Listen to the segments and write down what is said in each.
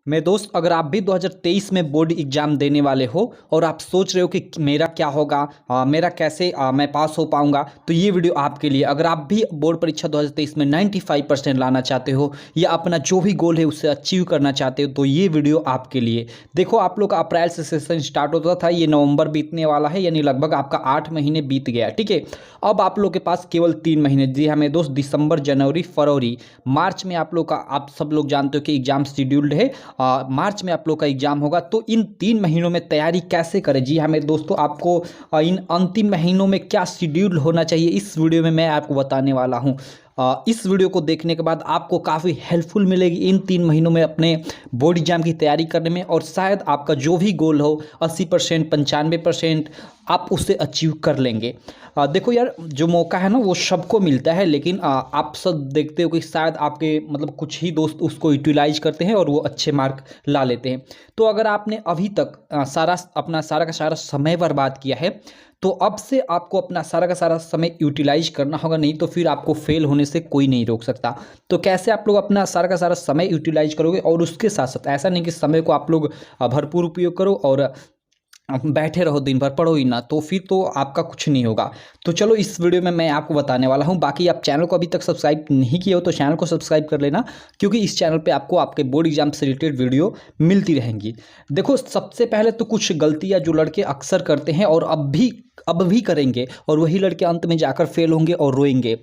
मेरे दोस्त, अगर आप भी 2023 में बोर्ड एग्जाम देने वाले हो और आप सोच रहे हो कि मेरा क्या होगा, मेरा कैसे मैं पास हो पाऊंगा, तो ये वीडियो आपके लिए। अगर आप भी बोर्ड परीक्षा 2023 में 95% लाना चाहते हो या अपना जो भी गोल है उससे अचीव करना चाहते हो, तो ये वीडियो आपके लिए। देखो, आप लोग का अप्रैल से सेशन स्टार्ट होता था, ये नवंबर बीतने वाला है, यानी लगभग आपका 8 महीने बीत गया। ठीक है, अब आप लोग के पास केवल 3 महीने। जी हाँ मेरे दोस्त, दिसंबर, जनवरी, फरवरी, मार्च में आप लोग का, आप सब लोग जानते हो कि एग्जाम शेड्यूल्ड है। मार्च में आप लोग का एग्जाम होगा। तो इन 3 महीनों में तैयारी कैसे करें? जी हाँ मेरे दोस्तों, आपको इन अंतिम महीनों में क्या शेड्यूल होना चाहिए, इस वीडियो में मैं आपको बताने वाला हूँ। इस वीडियो को देखने के बाद आपको काफ़ी हेल्पफुल मिलेगी इन 3 महीनों में अपने बोर्ड एग्जाम की तैयारी करने में, और शायद आपका जो भी गोल हो 80%, 95% आप उससे अचीव कर लेंगे। देखो यार, जो मौका है ना वो सबको मिलता है, लेकिन आप सब देखते हो कि शायद आपके मतलब कुछ ही दोस्त उसको यूटिलाइज करते हैं और वो अच्छे मार्क ला लेते हैं। तो अगर आपने अभी तक अपना सारा का सारा समय बर्बाद किया है, तो अब से आपको अपना सारा का सारा समय यूटिलाइज करना होगा, नहीं तो फिर आपको फेल होने से कोई नहीं रोक सकता। तो कैसे आप लोग अपना सारा का सारा समय यूटिलाइज करोगे, और उसके साथ साथ ऐसा नहीं कि समय को आप लोग भरपूर उपयोग करो और बैठे रहो दिन भर, पढ़ो ही ना, तो फिर तो आपका कुछ नहीं होगा। तो चलो, इस वीडियो में मैं आपको बताने वाला हूं। बाकी आप चैनल को अभी तक सब्सक्राइब नहीं किए हो तो चैनल को सब्सक्राइब कर लेना, क्योंकि इस चैनल पे आपको आपके बोर्ड एग्जाम से रिलेटेड वीडियो मिलती रहेंगी। देखो, सबसे पहले तो कुछ गलतियां जो लड़के अक्सर करते हैं और अब भी करेंगे, और वही लड़के अंत में जाकर फेल होंगे और रोएंगे।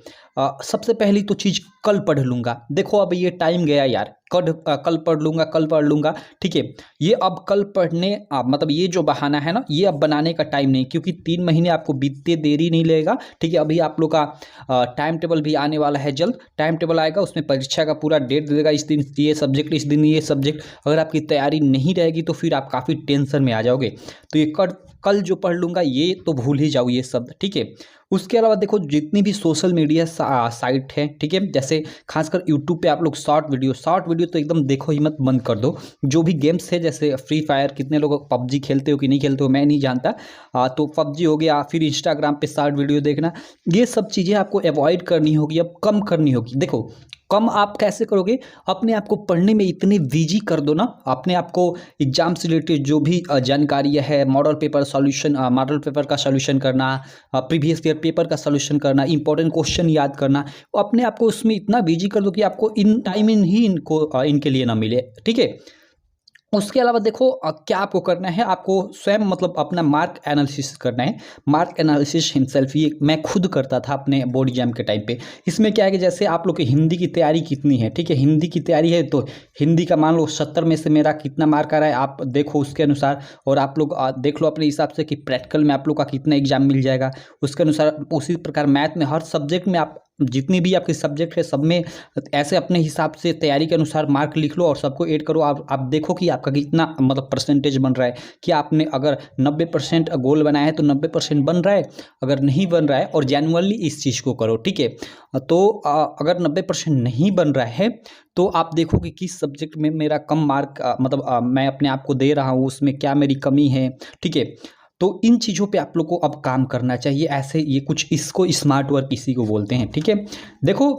सबसे पहली तो चीज़, कल पढ़ लूँगा। देखो, अब ये टाइम गया यार, कल पढ़ लूँगा, कल पढ़ लूँगा। ठीक है, ये अब कल पढ़ने मतलब ये जो बहाना है ना, ये अब बनाने का टाइम नहीं, क्योंकि 3 महीने आपको बीतते देरी नहीं लगेगा। ठीक है, अभी आप लोग का टाइम टेबल भी आने वाला है, जल्द टाइम टेबल आएगा, उसमें परीक्षा का पूरा डेट देगा, इस दिन ये सब्जेक्ट, इस दिन ये सब्जेक्ट। अगर आपकी तैयारी नहीं रहेगी तो फिर आप काफ़ी टेंशन में आ जाओगे। तो ये कल जो पढ़ लूँगा, ये तो भूल ही जाओ ये शब्द। ठीक है, उसके अलावा देखो, जितनी भी सोशल मीडिया साइट है, ठीक है, जैसे खासकर यूट्यूब पे आप लोग शॉर्ट वीडियो तो एकदम देखो ही मत, बंद कर दो। जो भी गेम्स है, जैसे फ्री फायर, कितने लोग पबजी खेलते हो कि नहीं खेलते हो मैं नहीं जानता, तो पबजी हो गया, फिर इंस्टाग्राम पे शॉर्ट वीडियो देखना, ये सब चीज़ें आपको अवॉइड करनी होगी, अब कम करनी होगी। देखो, कम आप कैसे करोगे? अपने आप को पढ़ने में इतने बिजी कर दो ना, अपने आप को एग्जाम से रिलेटेड जो भी जानकारियाँ है, मॉडल पेपर का सॉल्यूशन करना, प्रीवियस ईयर पेपर का सॉल्यूशन करना, इंपॉर्टेंट क्वेश्चन याद करना, अपने आप को उसमें इतना बिजी कर दो कि आपको इन टाइम इनके लिए ना मिले। ठीक है, उसके अलावा देखो, क्या आपको करना है, आपको स्वयं मतलब अपना मार्क एनालिसिस करना है। मार्क एनालिसिस हिमसेल्फ, ये मैं खुद करता था अपने बोर्ड एग्जाम के टाइम पे। इसमें क्या है कि जैसे आप लोग की हिंदी की तैयारी कितनी है, ठीक है, हिंदी की तैयारी है तो हिंदी का मान लो 70 में से मेरा कितना मार्क आ रहा है, आप देखो उसके अनुसार, और आप लोग देख लो अपने हिसाब से कि प्रैक्टिकल में आप लोग का कितना एग्जाम मिल जाएगा, उसके अनुसार। उसी प्रकार मैथ में, हर सब्जेक्ट में, आप जितनी भी आपके सब्जेक्ट है सब में ऐसे अपने हिसाब से तैयारी के अनुसार मार्क लिख लो और सबको ऐड करो। आप देखो कि आपका कितना मतलब परसेंटेज बन रहा है, कि आपने अगर 90% गोल बनाया है तो 90% बन रहा है, अगर नहीं बन रहा है, और जेन्युइनली इस चीज़ को करो। ठीक है, तो अगर 90% नहीं बन रहा है तो आप देखो कि किस सब्जेक्ट में मेरा कम मार्क मतलब मैं अपने आप को दे रहा हूँ, उसमें क्या मेरी कमी है। ठीक है, तो इन चीज़ों पे आप लोग को अब काम करना चाहिए। ऐसे ये कुछ, इसको स्मार्ट वर्क इसी को बोलते हैं। ठीक है, देखो,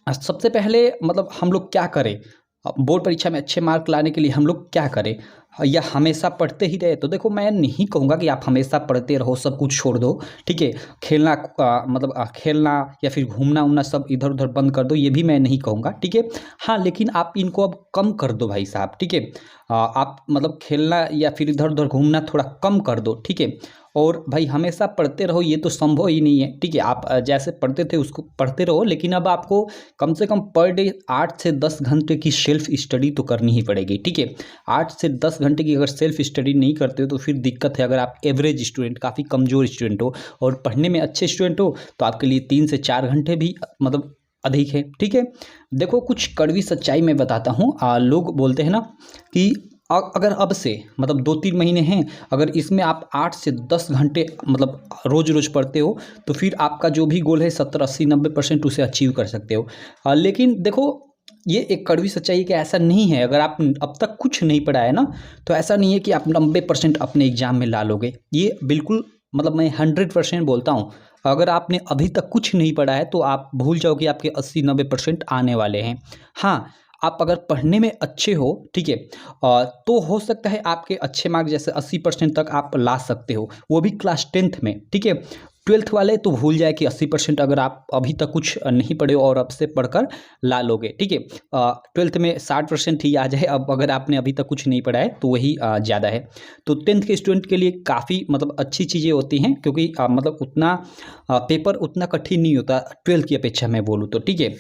सबसे पहले मतलब हम लोग क्या करें, बोर्ड परीक्षा में अच्छे मार्क लाने के लिए हम लोग क्या करें, या हमेशा पढ़ते ही रहे? तो देखो, मैं नहीं कहूँगा कि आप हमेशा पढ़ते रहो, सब कुछ छोड़ दो। ठीक है, खेलना खेलना या फिर घूमना उमना सब इधर उधर बंद कर दो, ये भी मैं नहीं कहूँगा। ठीक है, हाँ, लेकिन आप इनको अब कम कर दो भाई साहब। ठीक है, आप मतलब खेलना या फिर इधर उधर घूमना थोड़ा कम कर दो। ठीक है, और भाई हमेशा पढ़ते रहो, ये तो संभव ही नहीं है। ठीक है, आप जैसे पढ़ते थे उसको पढ़ते रहो, लेकिन अब आपको कम से कम पर डे 8 से 10 घंटे की सेल्फ स्टडी तो करनी ही पड़ेगी। ठीक है, 8 से 10 घंटे की अगर सेल्फ स्टडी नहीं करते हो तो फिर दिक्कत है। अगर आप एवरेज स्टूडेंट, काफ़ी कमज़ोर स्टूडेंट हो और पढ़ने में अच्छे स्टूडेंट हो, तो आपके लिए 3 से 4 घंटे भी मतलब अधिक है। ठीक है, देखो, कुछ कड़वी सच्चाई मैं बताता हूँ। लोग बोलते हैं ना कि अगर अब से मतलब 2-3 महीने हैं, अगर इसमें आप 8 से 10 घंटे मतलब रोज़ रोज़ पढ़ते हो, तो फिर आपका जो भी गोल है 70, 80, 90% उसे अचीव कर सकते हो। लेकिन देखो, ये एक कड़वी सच्चाई है कि ऐसा नहीं है। अगर आप अब तक कुछ नहीं पढ़ा है ना, तो ऐसा नहीं है कि आप 90% अपने एग्जाम में ला लोगे। ये बिल्कुल मतलब मैं 100% बोलता हूँ। अगर आपने अभी तक कुछ नहीं पढ़ा है तो आप भूल जाओ कि आपके 80-90% आने वाले हैं। हाँ, आप अगर पढ़ने में अच्छे हो, ठीक है, तो हो सकता है आपके अच्छे मार्क्स जैसे 80% तक आप ला सकते हो, वो भी क्लास 10th में, ठीक है। 12th वाले तो भूल जाए कि 80% अगर आप अभी तक कुछ नहीं पढ़े हो और अब से पढ़कर ला लोगे, ठीक है। 12th में 60% ही आ जाए, अब अगर आपने अभी तक कुछ नहीं पढ़ा है तो वही ज़्यादा है। तो 10th के स्टूडेंट के लिए काफ़ी मतलब अच्छी चीज़ें होती हैं, क्योंकि मतलब उतना पेपर उतना कठिन नहीं होता 12th की अपेक्षा मैं बोलूँ तो, ठीक है।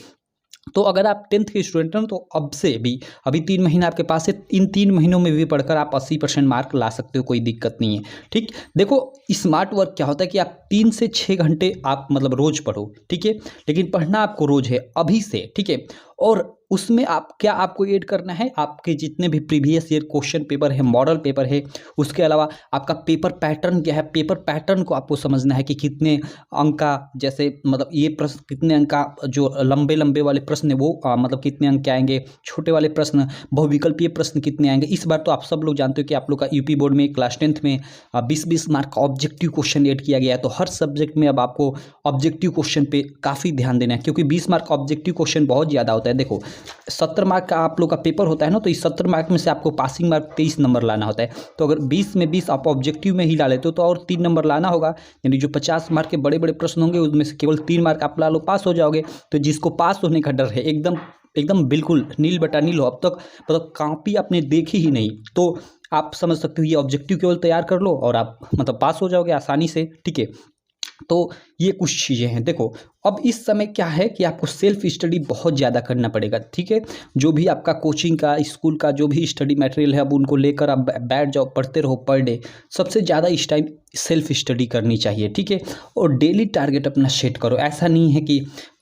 तो अगर आप 10th के स्टूडेंट हैं तो अब से भी अभी 3 महीने आपके पास है, इन 3 महीनों में भी पढ़कर आप 80% मार्क ला सकते हो, कोई दिक्कत नहीं है, ठीक। देखो स्मार्ट वर्क क्या होता है कि आप 3 से 6 घंटे आप मतलब रोज पढ़ो, ठीक है, लेकिन पढ़ना आपको रोज है अभी से, ठीक है। और उसमें आप क्या आपको ऐड करना है, आपके जितने भी प्रीवियस ईयर क्वेश्चन पेपर है, मॉडल पेपर है, उसके अलावा आपका पेपर पैटर्न क्या है, पेपर पैटर्न को आपको समझना है कि कितने अंक का, जैसे मतलब ये प्रश्न कितने अंक का, जो लंबे लंबे वाले प्रश्न है वो मतलब कितने अंक के आएंगे, छोटे वाले प्रश्न बहुविकल्पीय प्रश्न कितने आएंगे। इस बार तो आप सब लोग जानते हो कि आप लोग का यूपी बोर्ड में क्लास 10th में 20-20 मार्क का ऑब्जेक्टिव क्वेश्चन ऐड किया गया है। तो हर सब्जेक्ट में अब आपको ऑब्जेक्टिव क्वेश्चन पे काफ़ी ध्यान देना है, क्योंकि 20 मार्क का ऑब्जेक्टिव क्वेश्चन बहुत ज़्यादा होता है। देखो 70 मार्क का आप लोग का पेपर होता है ना, तो इस 70 मार्क में से आपको पासिंग मार्क 23 नंबर लाना होता है। तो अगर 20 में 20 आप ऑब्जेक्टिव में ही ला लेते हो तो और 3 नंबर लाना होगा, यानी जो 50 मार्क के बड़े बड़े प्रश्न होंगे उसमें से केवल 3 मार्क आप ला लो, पास हो जाओगे। तो जिसको पास होने का डर है, एकदम एकदम बिल्कुल नील बटा नील हो, अब तक मतलब कॉपी आपने देखी ही नहीं, तो आप समझ सकते हो ये ऑब्जेक्टिव केवल तैयार कर लो और आप मतलब पास हो जाओगे आसानी से, ठीक है। तो ये कुछ चीज़ें हैं। देखो अब इस समय क्या है कि आपको सेल्फ स्टडी बहुत ज़्यादा करना पड़ेगा, ठीक है। जो भी आपका कोचिंग का, स्कूल का जो भी स्टडी मटेरियल है, अब उनको लेकर आप बैठ जाओ, पढ़ते रहो पर डे। सबसे ज़्यादा इस टाइम सेल्फ स्टडी करनी चाहिए, ठीक है। और डेली टारगेट अपना सेट करो। ऐसा नहीं है कि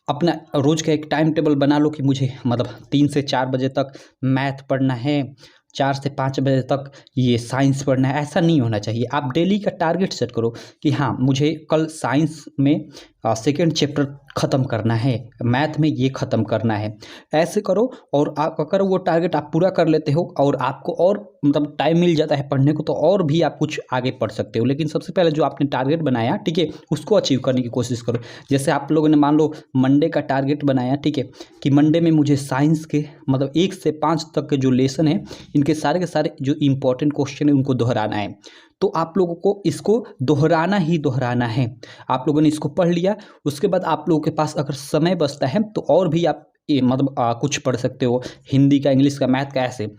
अपना रोज़ का एक टाइम टेबल बना लो कि मुझे मतलब 3 से 4 बजे तक मैथ पढ़ना है, 4 से 5 बजे तक ये साइंस पढ़ना है। ऐसा नहीं होना चाहिए। आप डेली का टारगेट सेट करो कि हाँ मुझे कल साइंस में सेकेंड चैप्टर ख़त्म करना है, मैथ में ये ख़त्म करना है। ऐसे करो और आप अगर वो टारगेट आप पूरा कर लेते हो और आपको और मतलब टाइम मिल जाता है पढ़ने को, तो और भी आप कुछ आगे पढ़ सकते हो। लेकिन सबसे पहले जो आपने टारगेट बनाया, ठीक है, उसको अचीव करने की कोशिश करो। जैसे आप लोगों ने मान लो मंडे का टारगेट बनाया, ठीक है, कि मंडे में मुझे साइंस के मतलब 1 से 5 तक के जो लेसन है, इनके सारे के सारे जो इंपॉर्टेंट क्वेश्चन है उनको दोहराना है। तो आप लोगों को इसको दोहराना ही दोहराना है। आप लोगों ने इसको पढ़ लिया, उसके बाद आप लोगों के पास अगर समय बचता है तो और भी आप मतलब कुछ पढ़ सकते हो, हिंदी का, इंग्लिश का, मैथ का, ऐसे।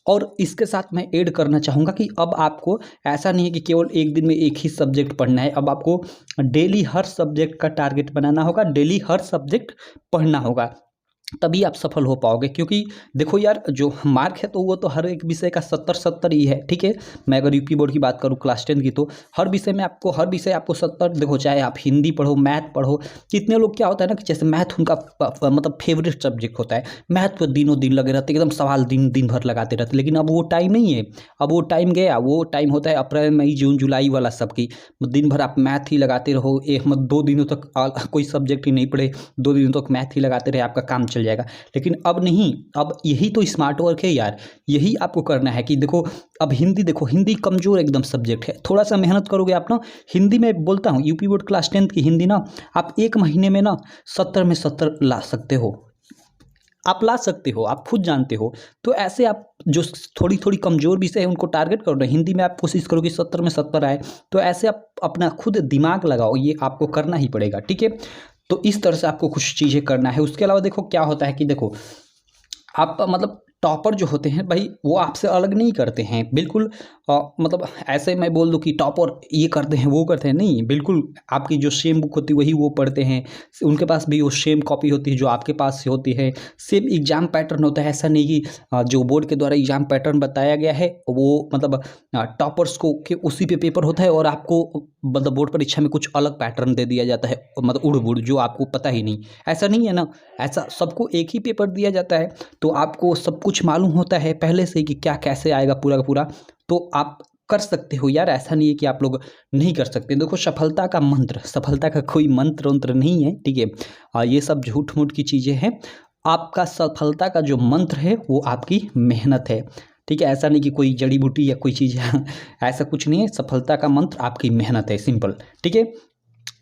और इसके साथ मैं ऐड करना चाहूँगा कि अब आपको ऐसा नहीं है कि केवल एक दिन में एक ही सब्जेक्ट पढ़ना है। अब आपको डेली हर सब्जेक्ट का टारगेट बनाना होगा, डेली हर सब्जेक्ट पढ़ना होगा, तभी आप सफल हो पाओगे। क्योंकि देखो यार, जो मार्क है तो वो तो हर एक विषय का 70-70 ही है, ठीक है। मैं अगर यूपी बोर्ड की बात करूँ क्लास 10 की, तो हर विषय में आपको 70। देखो चाहे आप हिंदी पढ़ो, मैथ पढ़ो, कितने लोग क्या होता है ना कि जैसे मैथ उनका मतलब फेवरेट सब्जेक्ट होता है, मैथ पर दिनों दिन लगे रहते, एकदम सवाल दिन दिन भर लगाते रहते। लेकिन अब वो टाइम नहीं है, अब वो टाइम गया। वो टाइम होता है अप्रैल, मई, जून, जुलाई वाला सबकी, दिन भर आप मैथ ही लगाते रहो। एक 2 दिनों तक कोई सब्जेक्ट ही नहीं पढ़े, 2 दिनों तक मैथ ही लगाते रहे, आपका काम चल जाएगा। लेकिन अब नहीं, अब यही तो स्मार्ट वर्क है यार, यही आपको करना है कि देखो अब हिंदी, देखो हिंदी कमजोर एकदम सब्जेक्ट है, थोड़ा सा मेहनत करोगे आप ना। हिंदी में बोलता हूँ, यूपी बोर्ड क्लास 10 की हिंदी ना, आप 1 महीने में ना 70 में 70 ला सकते हो, आप ला सकते हो, आप खुद जानते हो। तो ऐसे आप जो थोड़ी थोड़ी कमज़ोर विषय है उनको टारगेट करो ना, हिंदी में आप कोशिश करो कि 70 में 70 आए। तो ऐसे आप अपना खुद दिमाग लगाओ, ये आपको करना ही पड़ेगा, ठीक है। तो इस तरह से आपको कुछ चीज़ें करना है। उसके अलावा देखो क्या होता है कि देखो आप मतलब टॉपर जो होते हैं भाई, वो आपसे अलग नहीं करते हैं बिल्कुल। मतलब ऐसे मैं बोल दूं कि टॉपर ये करते हैं वो करते हैं, नहीं, बिल्कुल आपकी जो सेम बुक होती है वही वो पढ़ते हैं, उनके पास भी वो सेम कॉपी होती है जो आपके पास से होती है, सेम एग्जाम पैटर्न होता है। ऐसा नहीं कि जो बोर्ड के द्वारा एग्जाम पैटर्न बताया गया है वो मतलब टॉपर्स को के उसी पे पेपर होता है और आपको मतलब बोर्ड परीक्षा में कुछ अलग पैटर्न दे दिया जाता है, मतलब उड़ बुड़, जो आपको पता ही नहीं। ऐसा नहीं है ना, ऐसा सबको एक ही पेपर दिया जाता है, तो आपको सब कुछ मालूम होता है पहले से कि क्या कैसे आएगा पूरा का पूरा। तो आप कर सकते हो यार, ऐसा नहीं है कि आप लोग नहीं कर सकते। देखो सफलता का मंत्र, सफलता का कोई मंत्र वंत्र नहीं है, ठीक है। ये सब झूठ मूठ की चीज़ें हैं। आपका सफलता का जो मंत्र है वो आपकी मेहनत है, ठीक है। ऐसा नहीं कि कोई जड़ी बूटी या कोई चीज़ है ऐसा कुछ नहीं है। सफलता का मंत्र आपकी मेहनत है, सिंपल, ठीक है।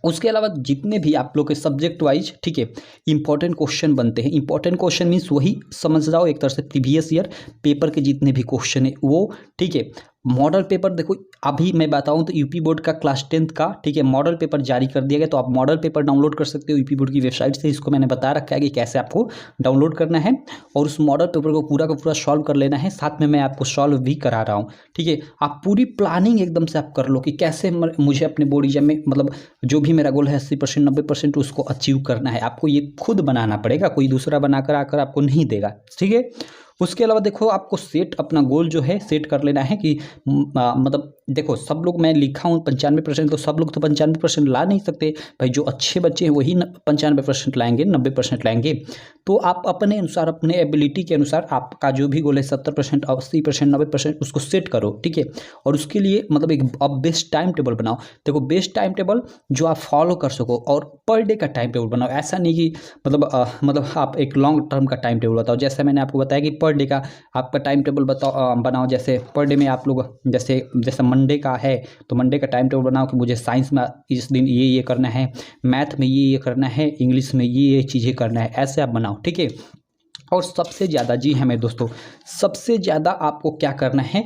उसके अलावा जितने भी आप लोग के सब्जेक्ट वाइज, ठीक है, इंपॉर्टेंट क्वेश्चन बनते हैं, इंपॉर्टेंट क्वेश्चन मीन्स वही समझ जाओ एक तरह से प्रीवियस ईयर पेपर के जितने भी क्वेश्चन है वो, ठीक है। मॉडल पेपर देखो अभी मैं बताऊं तो यूपी बोर्ड का क्लास 10th का, ठीक है, मॉडल पेपर जारी कर दिया गया, तो आप मॉडल पेपर डाउनलोड कर सकते हो यूपी बोर्ड की वेबसाइट से। इसको मैंने बता रखा है कि कैसे आपको डाउनलोड करना है और उस मॉडल पेपर को पूरा का पूरा सॉल्व कर लेना है, साथ में मैं आपको सॉल्व भी करा रहा हूँ, ठीक है। आप पूरी प्लानिंग एकदम से आप कर लो कि कैसे मुझे अपने बोर्ड एग्जाम में मतलब जो भी मेरा गोल है 80% 90% उसको अचीव करना है। आपको ये खुद बनाना पड़ेगा, कोई दूसरा बनाकर आकर आपको नहीं देगा, ठीक है। उसके अलावा देखो आपको सेट अपना गोल जो है सेट कर लेना है कि मतलब देखो सब लोग, मैं लिखा हूँ 95%, तो सब लोग तो 95% ला नहीं सकते भाई। जो अच्छे बच्चे हैं वही 95% लाएंगे, 90% लाएंगे। तो आप अपने अनुसार, अपने एबिलिटी के अनुसार आपका जो भी गोल है 70%, 80%, 90% उसको सेट करो, ठीक है। और उसके लिए मतलब एक बेस्ट टाइम टेबल बनाओ। देखो बेस्ट टाइम टेबल जो आप फॉलो कर सको, और पर डे का टाइम टेबल बनाओ। ऐसा नहीं कि मतलब आप एक लॉन्ग टर्म का टाइम टेबल बताओ। जैसे मैंने आपको बताया कि पर डे का आपका टाइम टेबल बनाओ। जैसे पर डे में आप लोग जैसे मंडे का है तो मंडे का टाइम टेबल बनाओ कि मुझे साइंस में इस दिन ये करना है, मैथ में ये करना है, इंग्लिश में ये चीज़ें करना है, ऐसे आप बनाओ, ठीक है। और सबसे ज़्यादा, जी हाँ मेरे दोस्तों, सबसे ज़्यादा आपको क्या करना है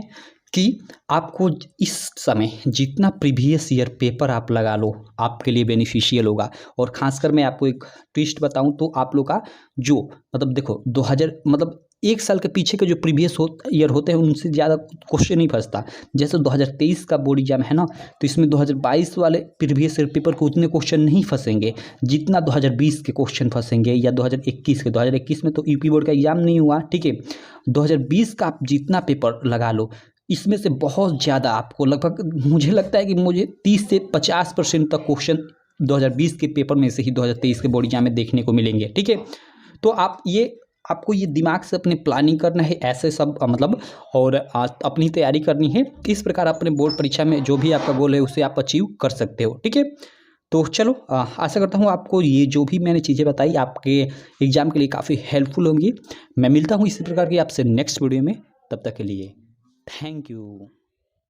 कि आपको इस समय जितना प्रीवियस ईयर पेपर आप लगा लो आपके लिए बेनिफिशियल होगा। और ख़ासकर मैं आपको एक ट्विस्ट बताऊं तो आप लोग का जो मतलब देखो 2000 मतलब एक साल के पीछे के जो प्रीवियस ईयर होते हैं उनसे ज़्यादा क्वेश्चन नहीं फंसता। जैसे 2023 का बोर्ड एग्जाम है ना, तो इसमें 2022 वाले प्रीवियस ईयर पेपर को उतने क्वेश्चन नहीं फंसेंगे जितना 2020 के क्वेश्चन फंसेंगे, या 2021 के। 2021 में तो यूपी बोर्ड का एग्जाम नहीं हुआ, ठीक है। 2020 का आप जितना पेपर लगा लो इसमें से बहुत ज़्यादा आपको, लगभग मुझे लगता है कि मुझे 30 से 50% तक क्वेश्चन 2020 के पेपर में से ही 2023 के बोर्ड एग्जाम में देखने को मिलेंगे, ठीक है। तो आपको ये दिमाग से अपने प्लानिंग करना है ऐसे सब मतलब, और अपनी तैयारी करनी है। इस प्रकार अपने बोर्ड परीक्षा में जो भी आपका गोल है उसे आप अचीव कर सकते हो, ठीक है। तो चलो आशा करता हूँ आपको ये जो भी मैंने चीज़ें बताई आपके एग्जाम के लिए काफ़ी हेल्पफुल होंगी। मैं मिलता हूँ इसी प्रकार की आपसे नेक्स्ट वीडियो में, तब तक के लिए थैंक यू।